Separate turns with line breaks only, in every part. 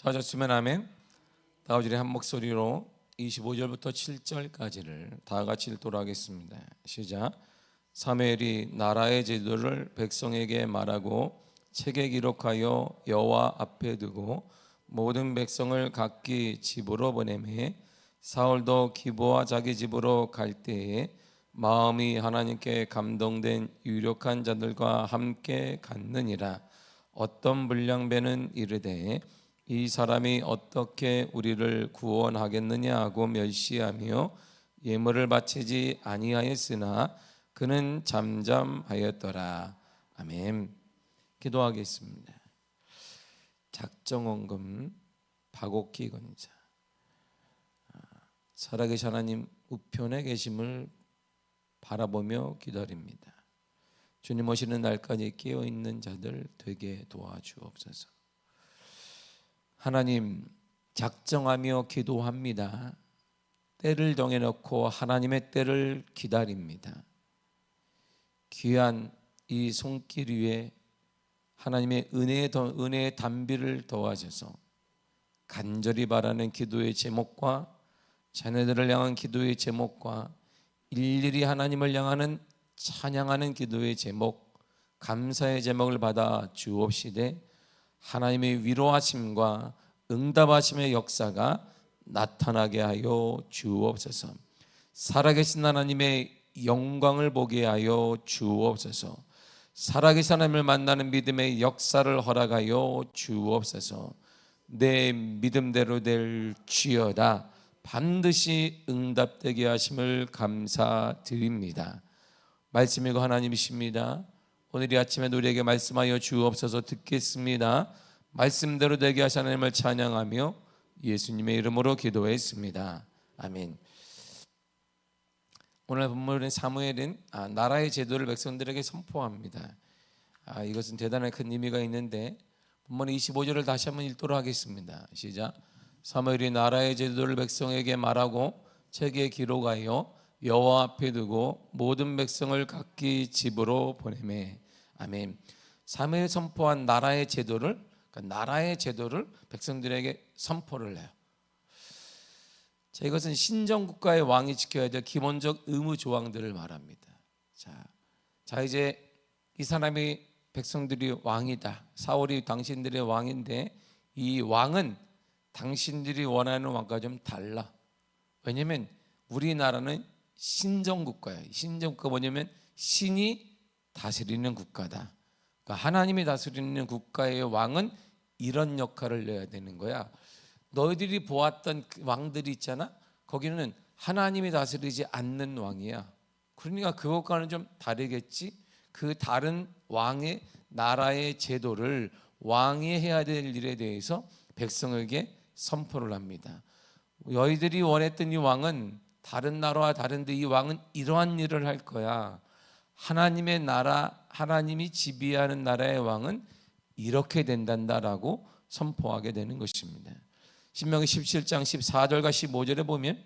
찾았으면 아멘. 다 같이 한 목소리로 25절부터 7절까지를 다 같이 읽도록 하겠습니다. 시작. 사무엘이 나라의 제도를 백성에게 말하고 책에 기록하여 여호와 앞에 두고 모든 백성을 각기 집으로 보내매 사울도 기브와 자기 집으로 갈 때에 마음이 하나님께 감동된 유력한 자들과 함께 갔느니라. 어떤 불량배는 이르되 이 사람이 어떻게 우리를 구원하겠느냐 하고 멸시하며 예물을 바치지 아니하였으나 그는 잠잠하였더라. 아멘. 기도하겠습니다. 작정원금 박옥기 권자, 살아계신 하나님 우편에 계심을 바라보며 기다립니다. 주님 오시는 날까지 깨어있는 자들 되게 도와주옵소서. 하나님, 작정하며 기도합니다. 때를 정해놓고 하나님의 때를 기다립니다. 귀한 이 손길 위에 하나님의 은혜의 단비를 더하셔서 간절히 바라는 기도의 제목과 자녀들을 향한 기도의 제목과 일일이 하나님을 향하는 찬양하는 기도의 제목, 감사의 제목을 받아 주옵시되 하나님의 위로하심과 응답하심의 역사가 나타나게 하여 주옵소서. 살아계신 하나님의 영광을 보게 하여 주옵소서. 살아계신 하나님을 만나는 믿음의 역사를 허락하여 주옵소서. 내 믿음대로 될 주여다. 반드시 응답되게 하심을 감사드립니다. 말씀이고 하나님이십니다. 오늘 이 아침에 우리에게 말씀하여 주옵소서. 듣겠습니다. 말씀대로 되게 하신 하나님을 찬양하며 예수님의 이름으로 기도했습니다. 아멘. 오늘 본문의 사무엘은 나라의 제도를 백성들에게 선포합니다. 이것은 대단한 큰 의미가 있는데 본문 25절을 다시 한번 읽도록 하겠습니다. 시작. 사무엘이 나라의 제도를 백성에게 말하고 책에 기록하여 여호와 앞에 두고 모든 백성을 각기 집으로 보내매. 아멘. 사무엘이 선포한 나라의 제도를, 나라의 제도를 백성들에게 선포를 해요. 자, 이것은 신정국가의 왕이 지켜야 될 기본적 의무 조항들을 말합니다. 자 이제 이 사람이 백성들이 왕이다. 사울이 당신들의 왕인데 이 왕은 당신들이 원하는 왕과 좀 달라. 왜냐하면 우리나라는 신정국가예요. 신정국가 뭐냐면 신이 다스리는 국가다. 그러니까 하나님이 다스리는 국가의 왕은 이런 역할을 내야 되는 거야. 너희들이 보았던 그 왕들이 있잖아. 거기는 하나님이 다스리지 않는 왕이야. 그러니까 그것과는 좀 다르겠지. 그 다른 왕의 나라의 제도를 왕이 해야 될 일에 대해서 백성에게 선포를 합니다. 너희들이 원했던 이 왕은 다른 나라와 다른데 이 왕은 이러한 일을 할 거야. 하나님의 나라, 하나님이 지배하는 나라의 왕은 이렇게 된단다라고 선포하게 되는 것입니다. 신명기 17장 14절과 15절에 보면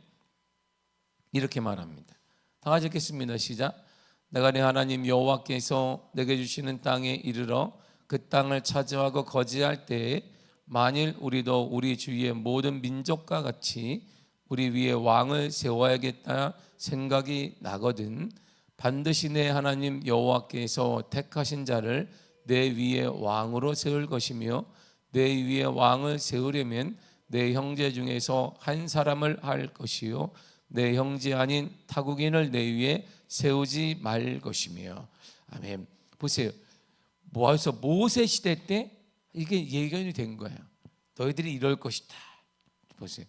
이렇게 말합니다. 다 같이 읽겠습니다. 시작. 내가 네 하나님 여호와께서 내게 주시는 땅에 이르러 그 땅을 차지하고 거주할 때에 만일 우리도 우리 주위의 모든 민족과 같이 우리 위에 왕을 세워야겠다 생각이 나거든 반드시 내 하나님 여호와께서 택하신 자를 내 위에 왕으로 세울 것이며 내 위에 왕을 세우려면 내 형제 중에서 한 사람을 할 것이요 내 형제 아닌 타국인을 내 위에 세우지 말 것이며. 아멘. 보세요. 모아서 모세 시대 때 이게 예견이 된 거예요. 너희들이 이럴 것이다. 보세요.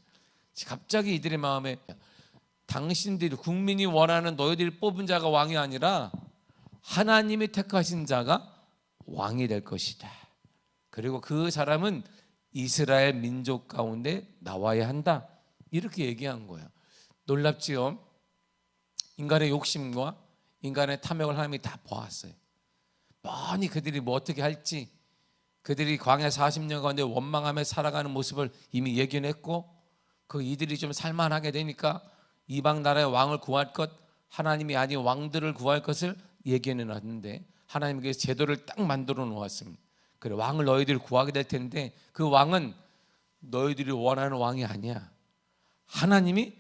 갑자기 이들의 마음에 당신들이 국민이 원하는 너희들이 뽑은 자가 왕이 아니라 하나님이 택하신 자가 왕이 될 것이다. 그리고 그 사람은 이스라엘 민족 가운데 나와야 한다. 이렇게 얘기한 거예요. 놀랍지요? 인간의 욕심과 인간의 탐욕을 하나님이 다 보았어요. 뻔히 그들이 뭐 어떻게 할지, 그들이 광야 40년 가운데 원망하며 살아가는 모습을 이미 예견했고 그 이들이 좀 살만하게 되니까 이방 나라의 왕을 구할 것, 하나님이 아닌 왕들을 구할 것을 예견해 놨는데 하나님께서 제도를 딱 만들어 놓았습니다. 그래, 왕을 너희들이 구하게 될 텐데 그 왕은 너희들이 원하는 왕이 아니야. 하나님이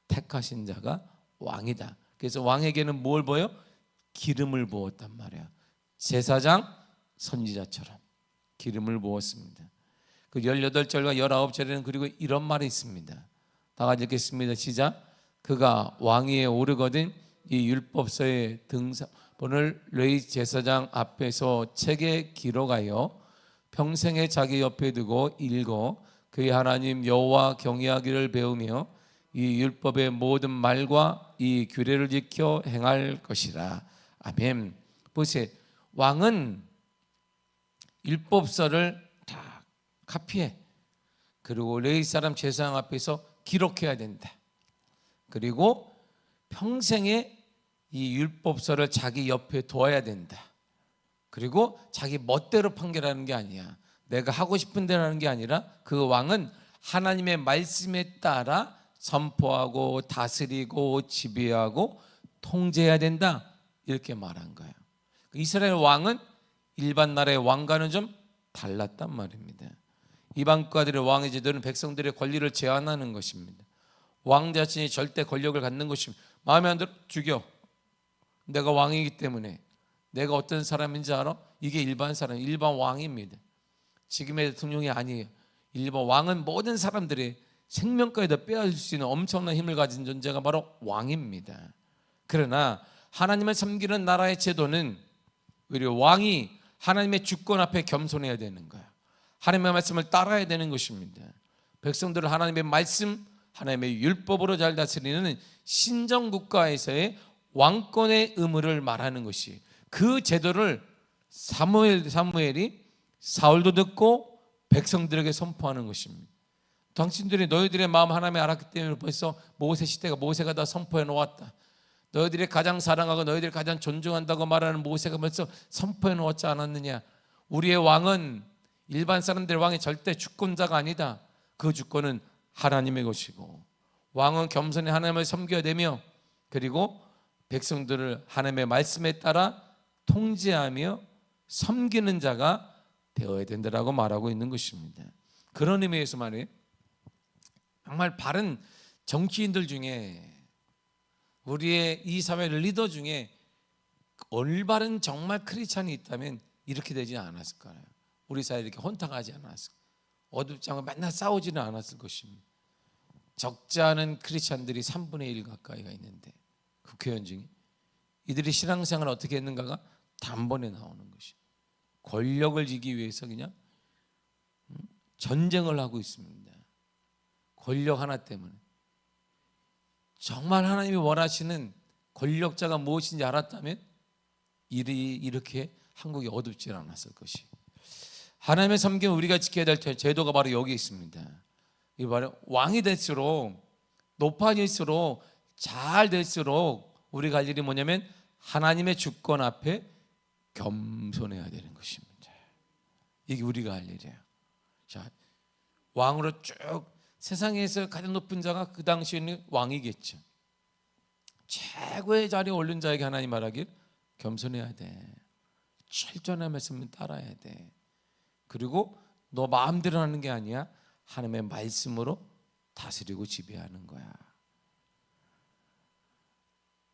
택하신 자가 왕이다. 그래서 왕에게는 뭘 보여? 기름을 부었단 말이야. 제사장, 선지자처럼 기름을 부었습니다. 그 18절과 19절에는 그리고 이런 말이 있습니다. 다 같이 읽겠습니다. 시작. 그가 왕위에 오르거든 이 율법서의 등본을 레위 제사장 앞에서 책에 기록하여 평생에 자기 옆에 두고 읽어 그의 하나님 여호와 경외하기를 배우며 이 율법의 모든 말과 이 규례를 지켜 행할 것이라. 아멘. 보세요. 왕은 율법서를 다 카피해. 그리고 레위 사람 제사장 앞에서 기록해야 된다. 그리고 평생에 이 율법서를 자기 옆에 둬야 된다. 그리고 자기 멋대로 판결하는 게 아니야. 내가 하고 싶은 대로 하는 게 아니라 그 왕은 하나님의 말씀에 따라 선포하고 다스리고 지배하고 통제해야 된다. 이렇게 말한 거예요. 이스라엘 왕은 일반 나라의 왕과는 좀 달랐단 말입니다. 이방 국가들의 왕의 제도는 백성들의 권리를 제한하는 것입니다. 왕 자신이 절대 권력을 갖는 것입니다. 마음에 안 들어 죽여. 내가 왕이기 때문에. 내가 어떤 사람인지 알아? 이게 일반 사람, 일반 왕입니다. 지금의 대통령이 아니에요. 일반 왕은 모든 사람들이 생명까지도 빼앗을 수 있는 엄청난 힘을 가진 존재가 바로 왕입니다. 그러나 하나님을 섬기는 나라의 제도는 오히려 왕이 하나님의 주권 앞에 겸손해야 되는 거예요. 하나님의 말씀을 따라야 되는 것입니다. 백성들을 하나님의 말씀, 하나님의 율법으로 잘 다스리는 신정국가에서의 왕권의 의무를 말하는 것이, 그 제도를 사무엘이 사울도 듣고 백성들에게 선포하는 것입니다. 당신들이 너희들의 마음 하나님이 알았기 때문에 벌써 모세 시대가 모세가 다 선포해 놓았다. 너희들이 가장 사랑하고 너희들이 가장 존중한다고 말하는 모세가 벌써 선포해 놓았지 않았느냐. 우리의 왕은 일반 사람들의 왕이 절대 주권자가 아니다. 그 주권은 하나님의 것이고, 왕은 겸손히 하나님을 섬겨야 되며, 그리고 백성들을 하나님의 말씀에 따라 통제하며 섬기는 자가 되어야 된다라고 말하고 있는 것입니다. 그런 의미에서 말이에요. 정말 바른 정치인들 중에, 우리의 이 사회 리더 중에 올바른 정말 크리스찬이 있다면 이렇게 되지 않았을 거예요. 우리 사회에 이렇게 혼탁하지 않았을 거예요. 어둡지 않고 맨날 싸우지는 않았을 것입니다. 적지 않은 크리스찬들이 3분의 1 가까이가 있는데, 국회의원 중에 이들이 신앙생활을 어떻게 했는가가 단번에 나오는 것이, 권력을 지기 위해서 그냥 전쟁을 하고 있습니다. 권력 하나 때문에. 정말 하나님이 원하시는 권력자가 무엇인지 알았다면 일이 이렇게 한국이 어둡지 않았을 것이. 하나님의 섬김 우리가 지켜야 될 제도가 바로 여기 있습니다. 이 바로 왕이 될수록, 높아질수록, 잘 될수록 우리가 할 일이 뭐냐면 하나님의 주권 앞에 겸손해야 되는 것입니다. 이게 우리가 할 일이에요. 자, 왕으로 쭉 세상에서 가장 높은 자가 그 당시에는 왕이겠죠. 최고의 자리에 오른 자에게 하나님 말하길 겸손해야 돼. 철저한 말씀을 따라야 돼. 그리고 너 마음대로 하는 게 아니야. 하나님의 말씀으로 다스리고 지배하는 거야.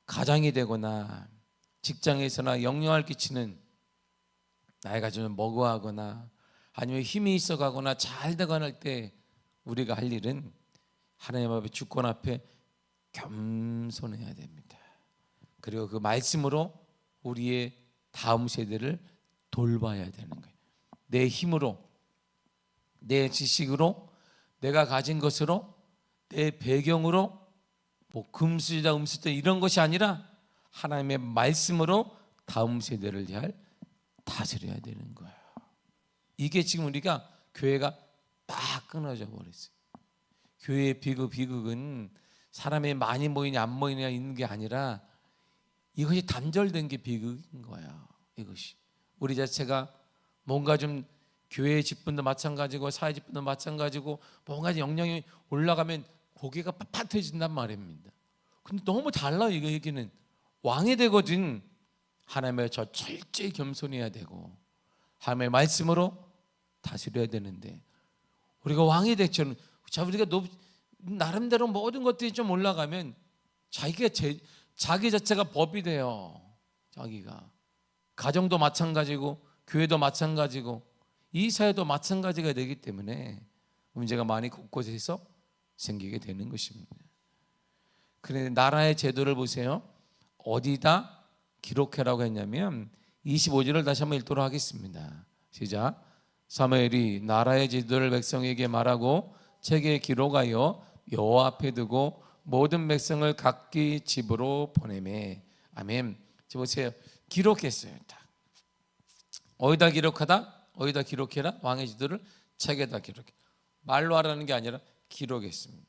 가장이 되거나 직장에서나 영향을 끼치는, 나이가 좀 머고하거나 아니면 힘이 있어가거나 잘 되거나 할 때 우리가 할 일은 하나님 앞에 주권 앞에 겸손해야 됩니다. 그리고 그 말씀으로 우리의 다음 세대를 돌봐야 되는 거예요. 내 힘으로, 내 지식으로, 내가 가진 것으로, 내 배경으로, 뭐 금수저다 음수저다 이런 것이 아니라 하나님의 말씀으로 다음 세대를 잘 다스려야 되는 거예요. 이게 지금 우리가 교회가 딱 끊어져 버렸어요. 교회의 비극은 사람이 많이 모이냐 안 모이냐 있는 게 아니라 이것이 단절된 게 비극인 거예요. 이것이 우리 자체가 뭔가 좀 교회의 직분도 마찬가지고 사회 직분도 마찬가지고 뭔가 역량이 올라가면 고개가 빳빳해진단 말입니다. 근데 너무 달라. 이거 얘기는 왕이 되거든 하나님의 저 철저히 겸손해야 되고 하나님의 말씀으로 다스려야 되는데, 우리가 왕이 됐죠. 자, 우리가 나름대로 모든 것들이 좀 올라가면 자기 자체가 법이 돼요. 자기가 가정도 마찬가지고 교회도 마찬가지고 이 사회도 마찬가지가 되기 때문에 문제가 많이 곳곳에서 생기게 되는 것입니다. 그런데 나라의 제도를 보세요. 어디다 기록해라고 했냐면 25절을 다시 한번 읽도록 하겠습니다. 시작. 사무엘이 나라의 제도를 백성에게 말하고 책에 기록하여 여호와 앞에 두고 모든 백성을 각기 집으로 보내매. 아멘. 보세요. 기록했어요. 어디다 기록하다? 어디다 기록해라? 왕의 지도를 책에다 기록해. 말로 하라는 게 아니라 기록했습니다.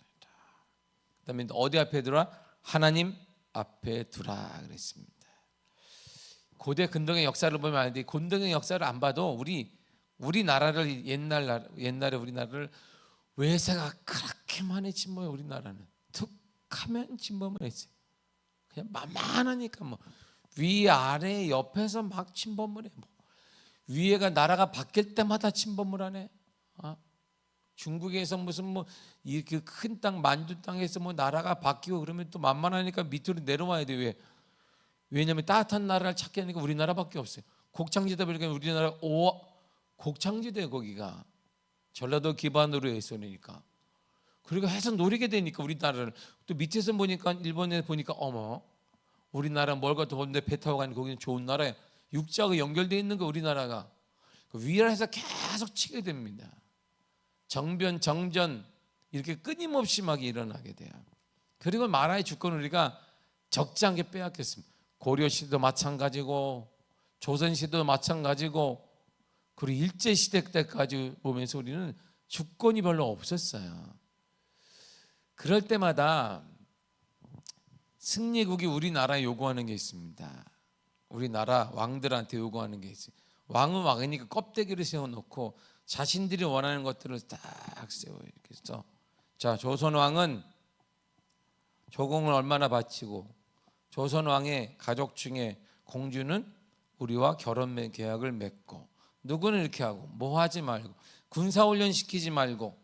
그다음에 어디 앞에 두라? 하나님 앞에 두라 그랬습니다. 고대 근동의 역사를 보면 아는데 근동의 역사를 안 봐도 우리나라를 옛날에 우리나라를 외세가 그렇게 많이 침범해. 우리나라는 툭하면 침범을 했어요. 그냥 만만하니까 뭐 위아래 옆에서 막 침범을 해. 뭐 위에가 나라가 바뀔 때마다 침범을 하네. 중국에서 무슨 뭐 이렇게 큰 땅 만주 땅에서 뭐 나라가 바뀌고 그러면 또 만만하니까 밑으로 내려와야 돼. 왜? 왜냐하면 따뜻한 나라를 찾게 하니까 우리나라밖에 없어요. 곡창지대 보니까 우리나라 곡창지대 거기가 전라도 기반으로 해서니까 그리고 해서 노리게 되니까 우리나라를 또 밑에서 보니까 일본에 보니까 어머 우리나라 멀고 더운데 배 타고 가는 거기는 좋은 나라야. 육지하고 연결되어 있는 거 우리나라가 위에서 계속 치게 됩니다. 정변 정전 이렇게 끊임없이 막 일어나게 돼요. 그리고 나라의 주권을 우리가 적지 않게 빼앗겼습니다. 고려시대도 마찬가지고 조선시대도 마찬가지고 그리고 일제시대 때까지 보면서 우리는 주권이 별로 없었어요. 그럴 때마다 승리국이 우리나라에 요구하는 게 있습니다. 우리나라 왕들한테 요구하는 게 있어요. 왕은 왕이니까 껍데기를 세워놓고 자신들이 원하는 것들을 딱 세워요. 이렇게 해서 자, 조선 왕은 조공을 얼마나 바치고 조선 왕의 가족 중에 공주는 우리와 결혼 계약을 맺고 누구는 이렇게 하고 뭐 하지 말고 군사훈련 시키지 말고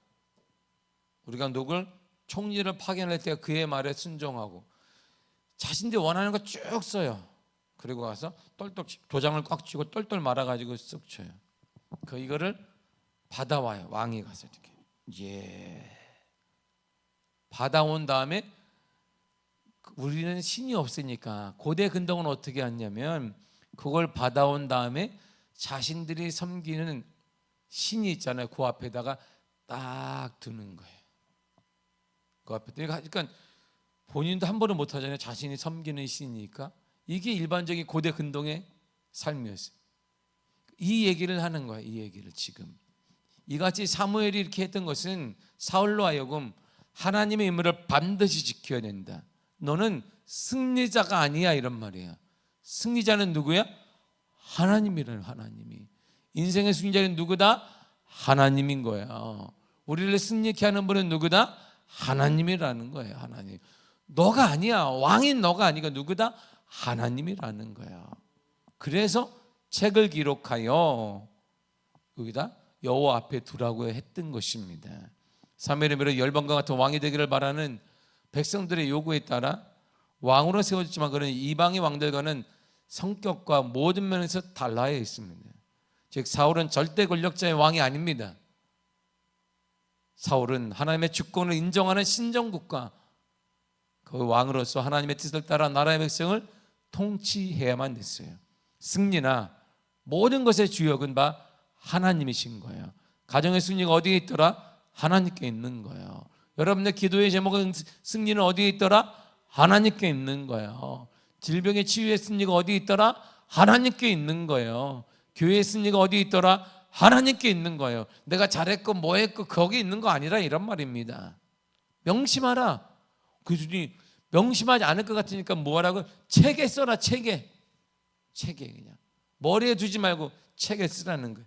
우리가 누굴 총리를 파견할 때 그의 말에 순종하고 자신들이 원하는 거 쭉 써요. 그리고 가서 똘똘 도장을 꽉 쥐고 똘똘 말아가지고 쓱 쳐요. 이거를 받아와요. 왕이 가서 이렇게 받아온 다음에 우리는 신이 없으니까 고대 근동은 어떻게 했냐면 그걸 받아온 다음에 자신들이 섬기는 신이 있잖아요. 그 앞에다가 딱 두는 거예요. 그 앞에 그러니까 본인도 한 번은 못 하잖아요. 자신이 섬기는 신이니까. 이게 일반적인 고대 근동의 삶이었어요. 이 얘기를 하는 거야. 이 얘기를 지금 이같이 사무엘이 이렇게 했던 것은 사울로 하여금 하나님의 임무를 반드시 지켜야 된다. 너는 승리자가 아니야 이런 말이야. 승리자는 누구야? 하나님이라는 하나님이. 인생의 승리자는 누구다? 하나님인 거야. 우리를 승리케 하는 분은 누구다? 하나님이라는 거예요. 하나님. 너가 아니야. 왕인 너가 아니고 누구다? 하나님이라는 거야. 그래서 책을 기록하여 여기다 여호와 앞에 두라고 했던 것입니다. 사무엘의 미래 열방과 같은 왕이 되기를 바라는 백성들의 요구에 따라 왕으로 세워졌지만 그는 이방의 왕들과는 성격과 모든 면에서 달라야 있습니다. 즉 사울은 절대 권력자의 왕이 아닙니다. 사울은 하나님의 주권을 인정하는 신정국가 그 왕으로서 하나님의 뜻을 따라 나라의 백성을 통치해야만 됐어요. 승리나 모든 것의 주역은 하나님이신 거예요. 가정의 승리가 어디에 있더라? 하나님께 있는 거예요. 여러분의 기도의 제목은 승리는 어디에 있더라? 하나님께 있는 거예요. 질병의 치유의 승리가 어디에 있더라? 하나님께 있는 거예요. 교회의 승리가 어디에 있더라? 하나님께 있는 거예요. 내가 잘했고 뭐했고 거기 있는 거 아니라 이런 말입니다. 명심하라. 그들이 명심하지 않을 것 같으니까 뭐하라고? 책에 써라. 책에 그냥 머리에 두지 말고 책에 쓰라는 거예요.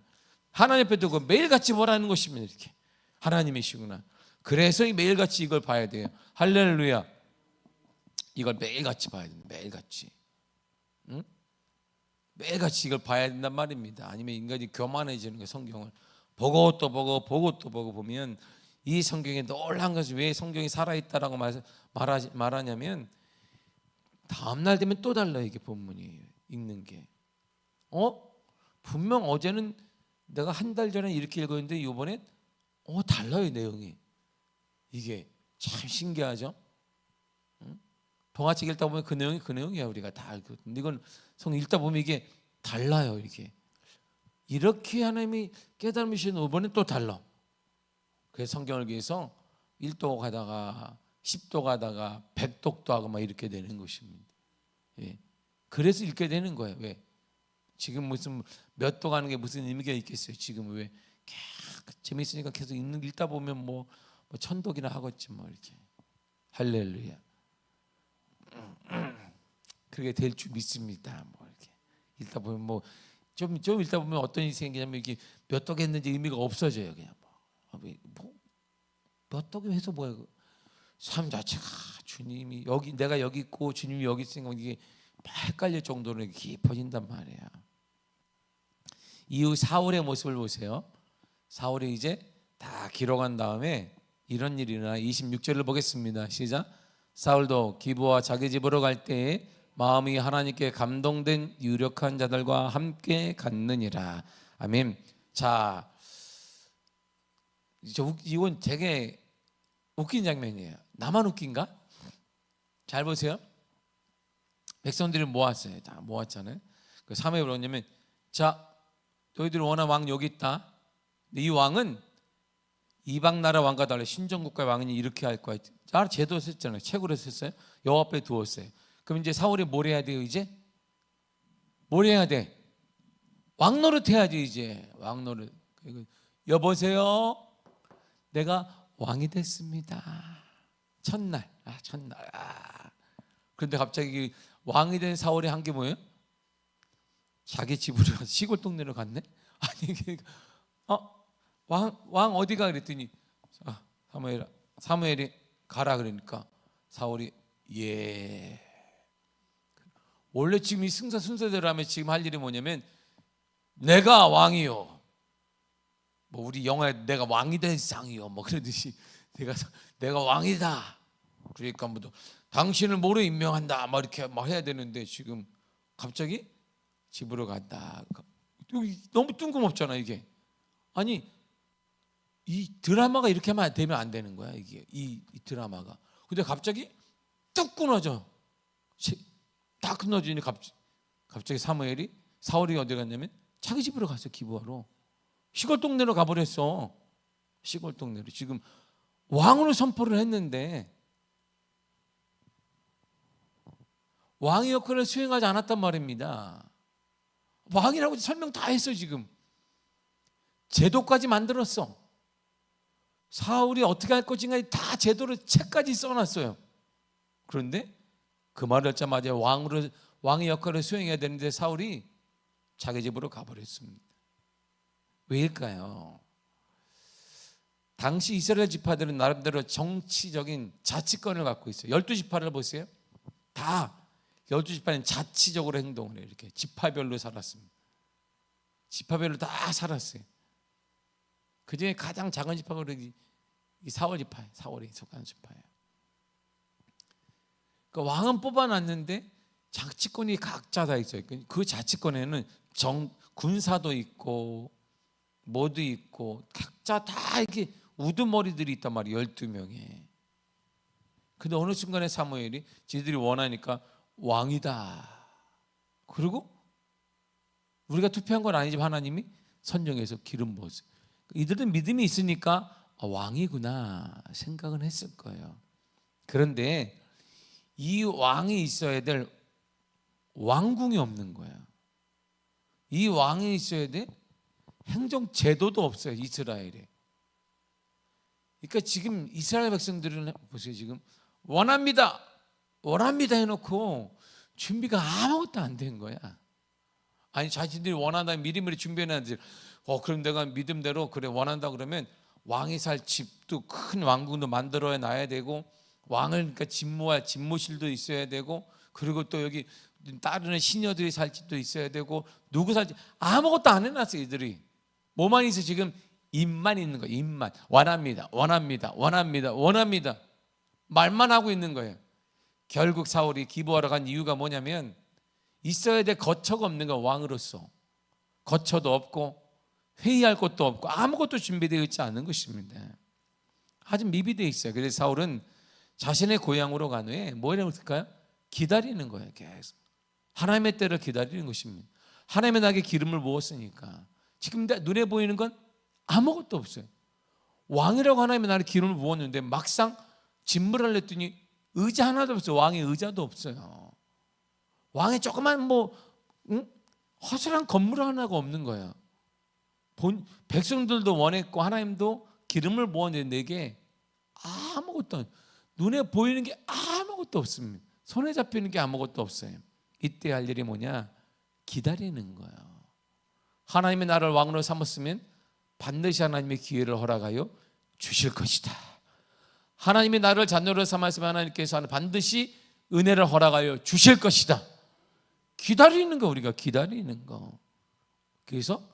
하나님 앞에 두고 매일같이 보라는 것입니다. 이렇게 하나님이시구나. 그래서 매일같이 이걸 봐야 돼요. 할렐루야. 이걸 매일같이 봐야 된다. 매일같이. 응? 매일같이 이걸 봐야 된단 말입니다. 아니면 인간이 교만해지는 거예요. 성경을 보고 또 보고 보고 또 보고 보면 이 성경에 놀란 것이 왜 성경이 살아있다라고 말하냐면 다음날 되면 또 달라요. 이게 본문이 읽는 게. 분명 어제는 내가 한 달 전에 이렇게 읽었는데 이번엔 달라요 내용이. 이게 참 신기하죠. 동화책 읽다 보면 그 내용이 그 내용이야. 우리가 다 알거든. 이건 성경 읽다 보면 이게 달라요. 이렇게 하나님이 깨달음이 주시는 이번엔 또 달라. 그래서 성경을 위해서 1도 가다가 10도 가다가 100독도 하고 막 이렇게 되는 것입니다. 예. 그래서 읽게 되는 거예요. 왜? 지금 무슨 몇 도 가는 게 무슨 의미가 있겠어요? 지금 왜 재밌으니까 계속 읽다 보면 뭐 천독이나 하겠지 뭐 이렇게. 할렐루야. 그렇게 될 줄 믿습니다. 뭐 이렇게 읽다 보면 뭐 좀 읽다 보면 어떤 일이 생기냐면 이게 몇 독 했는지 의미가 없어져요. 그냥 몇 독이 해서 뭐야? 삶 자체가 주님이 여기 내가 여기 있고 주님이 여기 있으니까 이게 헷갈릴 정도로 깊어진단 말이야. 이후 사울의 모습을 보세요. 사울이 이제 다 기록한 다음에 이런 일이 일어나 26절을 보겠습니다. 시작. 사울도 기브와 자기 집으로 갈 때에 마음이 하나님께 감동된 유력한 자들과 함께 갔느니라. 아멘. 자, 이건 되게 웃긴 장면이에요. 나만 웃긴가? 잘 보세요. 백성들이 모았어요. 다 모았잖아요. 그 3회에 뭐냐면, 자, 너희들 원하는 왕 여기 있다. 이 왕은 이방 나라 왕과 달리 신정국가의 왕이 이렇게 할 거야. 자, 제도 썼잖아요. 책으로 썼어요. 여호와 앞에 두었어요. 그럼 이제 사울이 뭘 해야 돼요? 이제 뭘 해야 돼? 왕 노릇 해야지. 이제 왕 노릇. 여보세요. 내가 왕이 됐습니다. 첫날. 그런데 갑자기 왕이 된 사울이 한 게 뭐예요? 자기 집으로 가서 시골 동네로 갔네. 아니 왕 어디가 그랬더니 사무엘이 가라 그러니까 사울이 예. 원래 지금 이 순서대로 하면 지금 할 일이 뭐냐면 내가 왕이요. 뭐 우리 영화에 내가 왕이 된 상이요. 뭐 그러듯이 내가 왕이다. 그러니까 뭐 당신을 뭐로 임명한다. 막 이렇게 막 해야 되는데 지금 갑자기 집으로 갔다. 너무 뜬금없잖아 이게. 아니 이 드라마가 이렇게 되면 안 되는 거야 이게 이 드라마가. 근데 갑자기 뚝 끊어져. 다 끊어지니 갑자기 사울이 어디 갔냐면 자기 집으로 갔어. 기브아로. 시골 동네로 가버렸어. 시골 동네로. 지금 왕으로 선포를 했는데 왕의 역할을 수행하지 않았단 말입니다. 왕이라고 설명 다 했어. 지금 제도까지 만들었어. 사울이 어떻게 할 것인가 다 제도로 책까지 써놨어요. 그런데 그 말을 듣자마자 왕의 역할을 수행해야 되는데 사울이 자기 집으로 가버렸습니다. 왜일까요? 당시 이스라엘 지파들은 나름대로 정치적인 자치권을 갖고 있어요. 12지파를 보세요. 다 12지파는 자치적으로 행동을 해요. 이렇게 지파별로 살았습니다. 지파별로 다 살았어요. 그중에 가장 작은 지파가 이 사울 지파예요. 사울이 속한 지파예요. 그 왕은 뽑아놨는데 자치권이 각자 다 있어요. 그 자치권에는 군사도 있고 뭐도 있고 각자 다 이렇게 우두머리들이 있단 말이에요. 12명에. 근데 어느 순간에 사무엘이 지들이 원하니까 왕이다. 그리고 우리가 투표한 건 아니지만 하나님이 선정해서 기름 부었어요. 이들은 믿음이 있으니까 왕이구나 생각은 했을 거예요. 그런데 이 왕이 있어야 될 왕궁이 없는 거야. 이 왕이 있어야 돼 행정 제도도 없어요. 이스라엘에. 그러니까 지금 이스라엘 백성들은 보세요. 지금 원합니다 해놓고 준비가 아무것도 안 된 거야. 아니 자신들이 원한다면 미리미리 준비해놨는데 그럼 내가 믿음대로 그래 원한다 그러면 왕이 살 집도 큰 왕궁도 만들어 놔야 되고 왕을 그러니까 집무실도 있어야 되고 그리고 또 여기 따르는 시녀들이 살 집도 있어야 되고 누구 살 집 아무것도 안 해놨어요. 이들이 뭐만 있어 지금 입만 있는 거예요. 입만. 원합니다. 원합니다. 원합니다. 원합니다. 말만 하고 있는 거예요. 결국 사울이 기부하러 간 이유가 뭐냐면 있어야 될 거처가 없는 거예요. 왕으로서 거처도 없고 회의할 것도 없고 아무것도 준비되어 있지 않은 것입니다. 아주 미비되어 있어요. 그래서 사울은 자신의 고향으로 간 후에 뭐라고 할까요? 기다리는 거예요. 계속 하나님의 때를 기다리는 것입니다. 하나님의 나에게 기름을 부었으니까 지금 눈에 보이는 건 아무것도 없어요. 왕이라고 하나님의 나를 기름을 부었는데 막상 진물을 했더니 의자 하나도 없어요. 왕의 의자도 없어요. 왕의 조그만 허술한 건물 하나가 없는 거예요. 백성들도 원했고 하나님도 기름을 부었는데 내게 아무것도, 눈에 보이는 게 아무것도 없습니다. 손에 잡히는 게 아무것도 없어요. 이때 할 일이 뭐냐? 기다리는 거예요. 하나님의 나를 왕으로 삼았으면 반드시 하나님의 기회를 허락하여 주실 것이다. 하나님의 나를 자녀로 삼았으면 하나님께서 반드시 은혜를 허락하여 주실 것이다. 기다리는 거, 우리가 기다리는 거. 그래서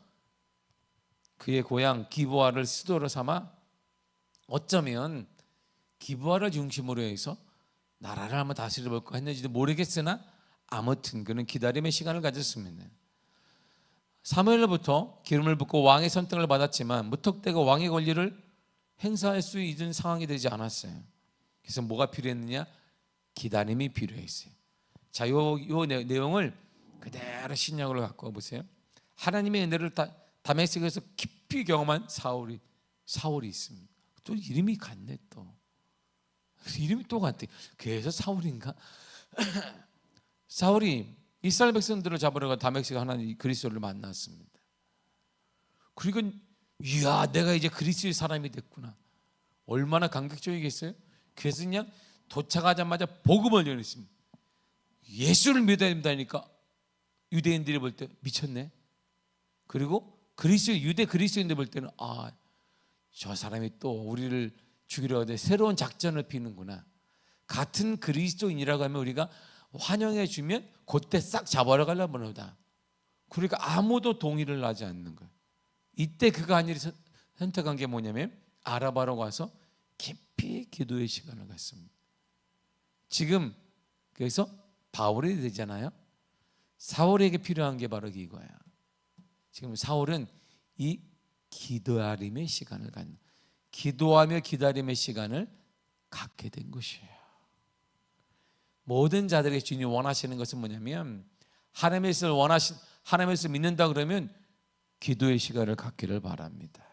그의 고향 기브아를 수도로 삼아 어쩌면 기브아를 중심으로 해서 나라를 한번 다스려 볼까 했는지도 모르겠으나 아무튼 그는 기다림의 시간을 가졌습니다. 사무엘로부터 기름을 붓고 왕의 선택을 받았지만 무턱대고 왕의 권리를 행사할 수 있는 상황이 되지 않았어요. 그래서 뭐가 필요했느냐? 기다림이 필요했어요. 자, 요 내용을 그대로 신약으로 갖고 와보세요. 하나님의 은혜를 다메섹에서 깊이 경험한 사울이 있습니다. 또 이름이 같네. 또 이름이 또 같대. 그래서 사울인가? 사울이 이스라엘 백성들을 잡으러 간 다메섹에 하나님 그리스도를 만났습니다. 그리고 이야, 내가 이제 그리스도의 사람이 됐구나. 얼마나 감격적이겠어요? 그래서 그냥 도착하자마자 복음을 전했습니다. 예수를 믿어야 된다니까 유대인들이 볼 때 미쳤네. 그리고 유대 그리스도인들 볼 때는 저 사람이 또 우리를 죽이려 하되 새로운 작전을 피는구나. 같은 그리스도인이라고 하면 우리가 환영해 주면 그때 싹 잡아러 가려면 보다. 그러니까 아무도 동의를 하지 않는 거예요. 이때 그가 한 일이 선택한 게 뭐냐면 아라바로 가서 깊이 기도의 시간을 갖습니다. 지금 그래서 바울이 되잖아요. 사울에게 필요한 게 바로 이거야. 지금 사울은 이 기도하림의 시간을 기도하며 기다림의 시간을 갖게 된 것이에요. 모든 자들에게 주님이 원하시는 것은 뭐냐면 하나님을 믿는다 그러면 기도의 시간을 갖기를 바랍니다.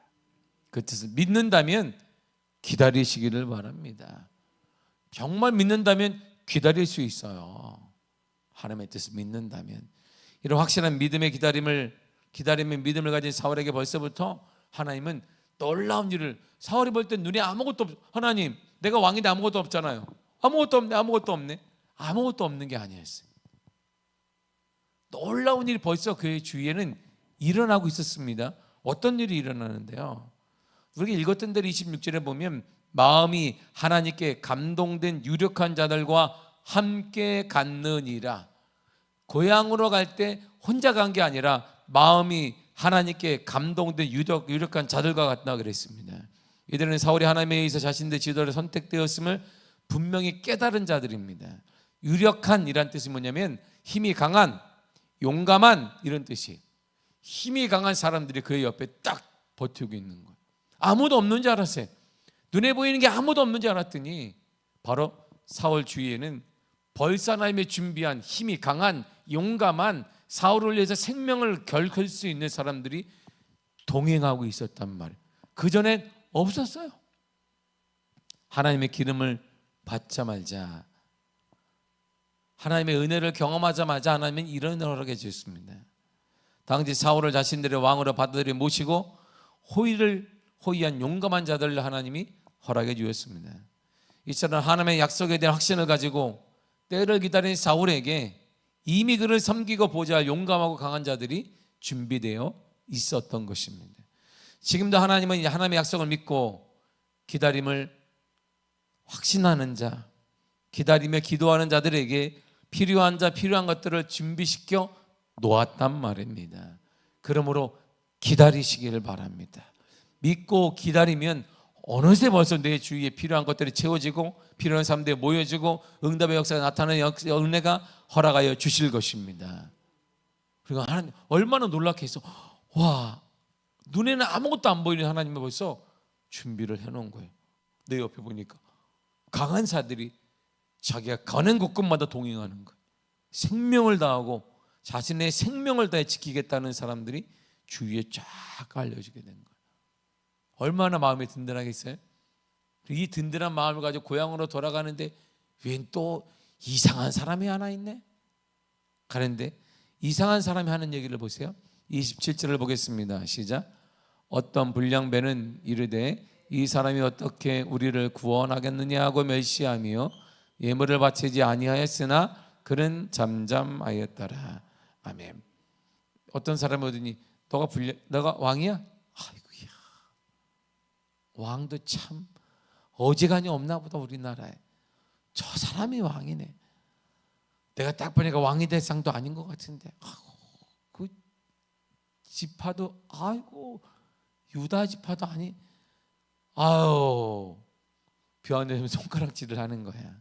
그 뜻은 믿는다면 기다리시기를 바랍니다. 정말 믿는다면 기다릴 수 있어요. 하나님의 뜻을 믿는다면. 이런 확실한 믿음의 기다림의 믿음을 가진 사울에게 벌써부터 하나님은 놀라운 일을, 사울이 볼 때 눈에 아무것도 하나님, 내가 왕인데 아무것도 없잖아요. 아무것도 없네. 아무것도 없는 게 아니었어요. 놀라운 일이 벌써 그의 주위에는 일어나고 있었습니다. 어떤 일이 일어나는데요? 우리가 읽었던 대로 26절에 보면 마음이 하나님께 감동된 유력한 자들과 함께 갔느니라. 고향으로 갈 때 혼자 간 게 아니라 마음이 하나님께 감동된 유력한 자들과 같다 그랬습니다. 이들은 사울이 하나님에 의해서 자신들의 지도를 선택되었음을 분명히 깨달은 자들입니다. 유력한이란 뜻이 뭐냐면 힘이 강한, 용감한 이런 뜻이에요. 힘이 강한 사람들이 그의 옆에 딱 버티고 있는 거예요. 아무도 없는 줄 알았어요. 눈에 보이는 게 아무도 없는 줄 알았더니 바로 사울 주위에는 벌써 하나님의 준비한 힘이 강한, 용감한, 사울을 위해서 생명을 걸을 수 있는 사람들이 동행하고 있었단 말이에요. 그전엔 없었어요. 하나님의 기름을 받자마자, 하나님의 은혜를 경험하자마자 하나님은 이런 허락해 주셨습니다. 당시 사울을 자신들의 왕으로 받아들여 모시고 호의한 용감한 자들을 하나님이 허락해 주셨습니다. 이처럼 하나님의 약속에 대한 확신을 가지고 때를 기다린 사울에게 이미 그를 섬기고 보좌할 용감하고 강한 자들이 준비되어 있었던 것입니다. 지금도 하나님은 하나님의 약속을 믿고 기다림을 확신하는 자, 기다리며 기도하는 자들에게 필요한 것들을 준비시켜 놓았단 말입니다. 그러므로 기다리시기를 바랍니다. 믿고 기다리면 어느새 벌써 내 주위에 필요한 것들이 채워지고 필요한 사람들이 모여지고 응답의 역사가 나타나는 은혜가 허락하여 주실 것입니다. 그리고 하나님 얼마나 놀랍겠어. 와, 눈에는 아무것도 안 보이는 하나님이 벌써 준비를 해놓은 거예요. 내 옆에 보니까 강한 자들이 자기가 가는 곳곳마다 동행하는 거예요. 생명을 다하고 자신의 생명을 다해 지키겠다는 사람들이 주위에 쫙 알려지게 된 거예요. 얼마나 마음이 든든하겠어요? 이 든든한 마음을 가지고 고향으로 돌아가는데 웬 또 이상한 사람이 하나 있네? 가는데 이상한 사람이 하는 얘기를 보세요. 27절을 보겠습니다. 시작. 어떤 불량배는 이르되 이 사람이 어떻게 우리를 구원하겠느냐 하고 멸시하며 예물을 바치지 아니하였으나 그는 잠잠하였더라. 아멘. 어떤 사람이 오더니 너가 왕이야? 아이고야, 왕도 참 어지간히 없나 보다 우리나라에. 저 사람이 왕이네. 내가 딱 보니까 왕이 될 상도 아닌 것 같은데. 그 지파도 아이고 유다 지파도 아니. 아유, 변하면 손가락질을 하는 거야.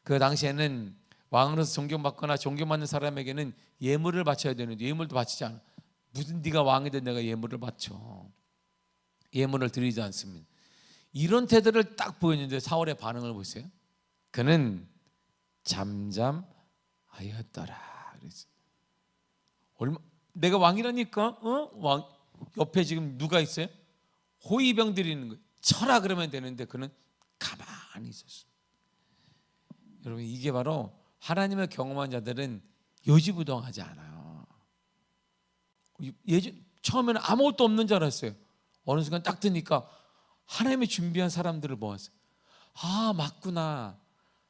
그 당시에는 왕으로서 존경받거나 존경받는 사람에게는 예물을 바쳐야 되는데 예물도 바치지 않아. 무슨 네가 왕이 된 내가 예물을 바쳐. 예물을 드리지 않습니다. 이런 태도를 딱 보였는데 사울의 반응을 보세요. 그는 잠잠하였더라. 그래서 내가 왕이라니까. 왕 옆에 지금 누가 있어요? 호위병들이 있는 거예요. 쳐라 그러면 되는데 그는 가만히 있었어요. 여러분, 이게 바로 하나님을 경험한 자들은 요지부동하지 않아요. 처음에는 아무것도 없는 줄 알았어요. 어느 순간 딱 뜨니까 하나님이 준비한 사람들을 모았어요. 아, 맞구나.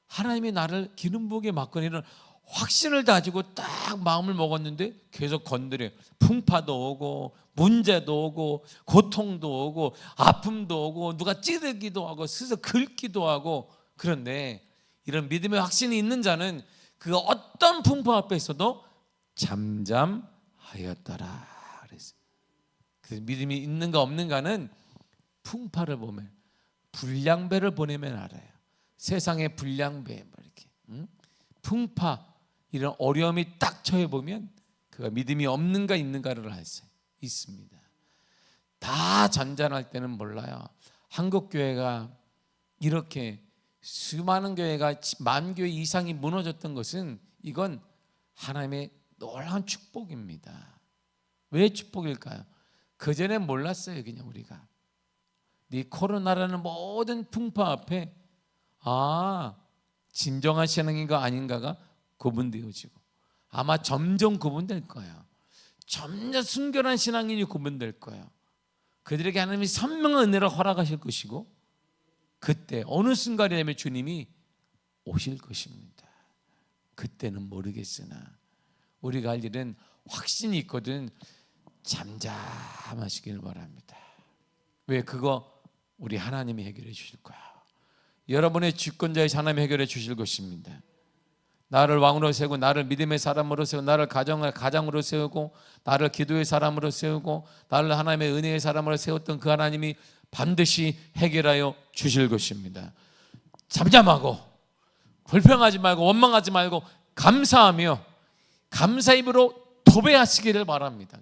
하나님이 나를 기름 부음에 맡거나 이런 확신을 가지고 딱 마음을 먹었는데 계속 건드려요. 풍파도 오고 문제도 오고 고통도 오고 아픔도 오고 누가 찌르기도 하고 스스로 긁기도 하고. 그런데 이런 믿음의 확신이 있는 자는 그 어떤 풍파 앞에 있어도 잠잠하였더라 그랬어요. 그래서 믿음이 있는가 없는가는 풍파를 보면, 불량배를 보내면 알아요. 세상의 불량배 이렇게 풍파 이런 어려움이 딱 처해 보면 그가 믿음이 없는가 있는가를 알 수 있습니다. 다 잔잔할 때는 몰라요. 한국 교회가 이렇게 수많은 교회가 10,000 교회 이상이 무너졌던 것은 이건 하나님의 놀라운 축복입니다. 왜 축복일까요? 그전엔 몰랐어요. 그냥 우리가 이 코로나라는 모든 풍파 앞에 진정한 신앙인가 아닌가가 구분되어지고 아마 점점 구분될 거예요. 점점 순결한 신앙인이 구분될 거예요. 그들에게 하나님이 선명한 은혜를 허락하실 것이고 그때 어느 순간이 되면 주님이 오실 것입니다. 그때는 모르겠으나 우리가 할 일은 확신이 있거든 잠잠하시길 바랍니다. 왜? 그거 우리 하나님이 해결해 주실 거야. 여러분의 주권자의 하나님이 해결해 주실 것입니다. 나를 왕으로 세우고 나를 믿음의 사람으로 세우고 나를 가장으로 세우고 나를 기도의 사람으로 세우고 나를 하나님의 은혜의 사람으로 세웠던 그 하나님이 반드시 해결하여 주실 것입니다. 잠잠하고 불평하지 말고 원망하지 말고 감사하며 감사 입으로 도배하시기를 바랍니다.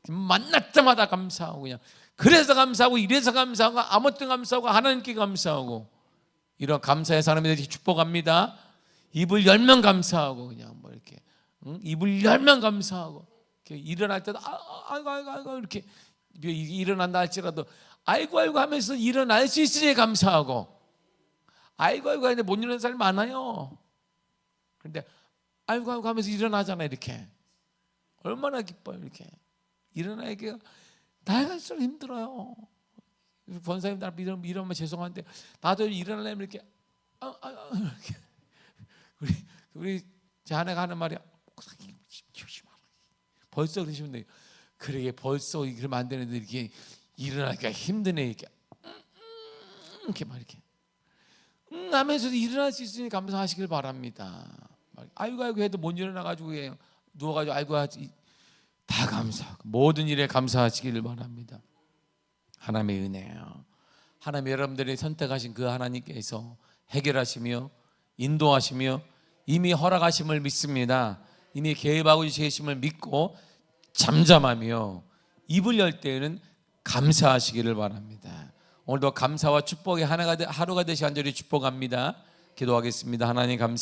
만날 때마다 감사하고 그냥 그래서 감사하고 이래서 감사하고 아무튼 감사하고 하나님께 감사하고 이런 감사의 사람이 되기 축복합니다. 입을 열면 감사하고 그냥 뭐 이렇게 입을 열면 감사하고 이렇게 일어날 때도 아이고 이렇게 일어난다 할지라도 아이고 하면서 일어날 수 있으니 감사하고 아이고 하는데 못 일어나는 사람이 많아요. 그런데 아이고 하면서 일어나잖아요. 이렇게 얼마나 기뻐요. 이렇게 일어나기가 나이갈수록 힘들어요. 권사님 나 이러면 죄송한데 나도 일어나려면 이렇게 이렇게 우리 제 아내가 하는 말이 벌써 그러시면 돼요. 그러게 벌써 이러면 안 되는데 이렇게 일어나기가 힘드네. 이렇게 막 이렇게 하면서도 일어날 수 있으니 감사하시길 바랍니다. 아이고 해도 못 일어나가지고 누워가지고 아이고 하지. 다 감사하고 모든 일에 감사하시길 바랍니다. 하나님의 은혜예요. 하나님 여러분들이 선택하신 그 하나님께서 해결하시며 인도하시며 이미 허락하심을 믿습니다. 이미 계획하고 계심을 믿고 잠잠하며 입을 열 때에는 감사하시기를 바랍니다. 오늘도 감사와 축복의 하루가 되시 간절히 축복합니다. 기도하겠습니다. 하나님 감사